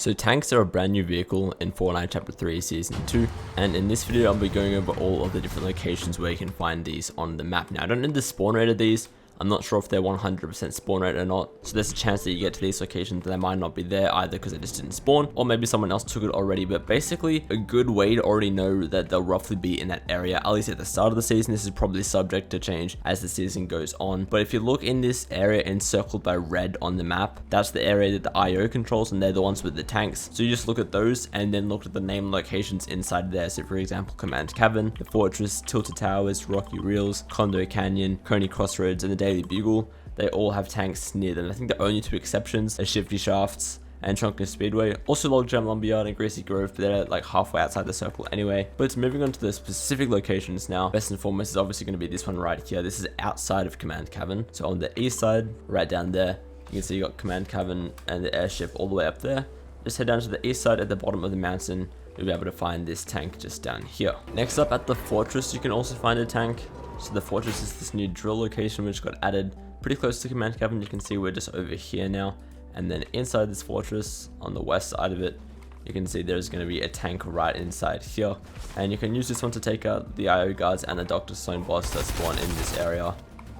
So tanks are a brand new vehicle in Fortnite Chapter 3 Season 2, and in this video I'll be going over all of the different locations where you can find these on the map. Now I don't know the spawn rate of these, I'm not sure if they're 100% spawn rate or not, so there's a chance that you get to these locations that they might not be there either because they just didn't spawn, or maybe someone else took it already. But basically a good way to already know that they'll roughly be in that area, at least at the start of the season. This is probably subject to change as the season goes on, but if you look in this area encircled by red on the map, that's the area that the IO controls, and they're the ones with the tanks. So you just look at those and then look at the name locations inside there. So for example, Command Cavern, the Fortress, Tilted Towers, Rocky Reels, Condo Canyon, Coney Crossroads, and the Daily Bugle, they all have tanks near them. I think the only two exceptions are Shifty Shafts and Chunky Speedway. Also Logjam Lumberyard and Greasy Grove, but they're like halfway outside the circle anyway. But moving on to the specific locations now, best and foremost is obviously going to be this one right here. This is outside of Command Cavern. So on the east side, right down there, you can see you got Command Cavern and the airship all the way up there. Just head down to the east side at the bottom of the mountain. You'll be able to find this tank just down here. Next up at the Fortress, you can also find a tank. So the Fortress is this new drill location which got added pretty close to Command Cavern. You can see we're just over here now, and then inside this fortress on the west side of it, you can see there's going to be a tank right inside here, and you can use this one to take out the IO guards and the Dr. Stone boss that spawn in this area.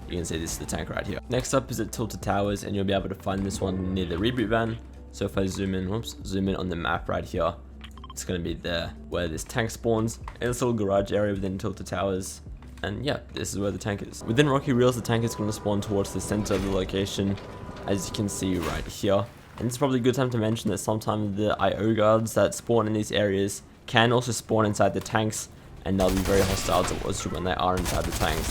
You can see this is the tank right here. Next up is at Tilted Towers, and you'll be able to find this one near the reboot van. So if I zoom in on the map right here, it's going to be there where this tank spawns in this little garage area within Tilted Towers. And yeah, this is where the tank is. Within Rocky Reels, the tank is going to spawn towards the center of the location, as you can see right here. And it's probably a good time to mention that sometimes the IO guards that spawn in these areas can also spawn inside the tanks, and they'll be very hostile towards you when they are inside the tanks.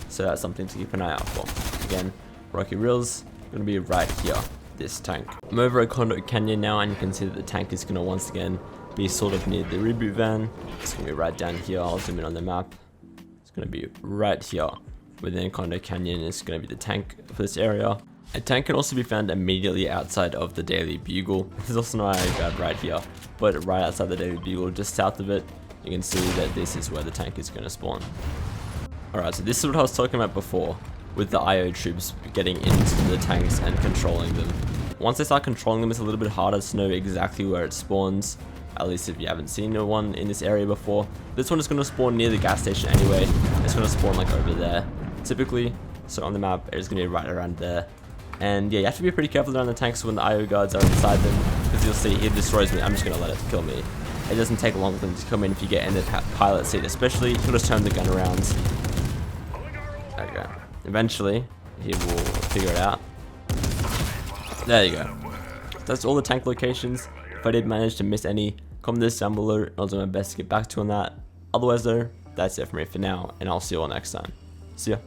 So that's something to keep an eye out for. Again, Rocky Reels going to be right here, this tank. I'm over at Condo Canyon now, and you can see that the tank is going to once again be sort of near the reboot van. It's going to be right down here. I'll zoom in on the map. Going to be right here within Condo Canyon is going to be the tank for this area. A tank can also be found immediately outside of the Daily Bugle. There's also no IO guard right here, but right outside the Daily Bugle, just south of it, you can see that this is where the tank is going to spawn. Alright, so this is what I was talking about before, with the IO troops getting into the tanks and controlling them. Once they start controlling them, it's a little bit harder to know exactly where it spawns, at least if you haven't seen one in this area before. This one is going to spawn near the gas station anyway. It's going to spawn like over there typically, so on the map it's going to be right around there. And yeah, you have to be pretty careful around the tanks when the IO guards are inside them, because you'll see it destroys me. I'm just going to let it kill me. It doesn't take long for them to come in if you get in the pilot seat, especially. You'll just turn the gun around. Okay, eventually he will figure it out. There you go. That's all the tank locations. If I did manage to miss any, comment this down below. I'll do my best to get back to you on that. Otherwise though, that's it for me for now, and I'll see you all next time. See ya.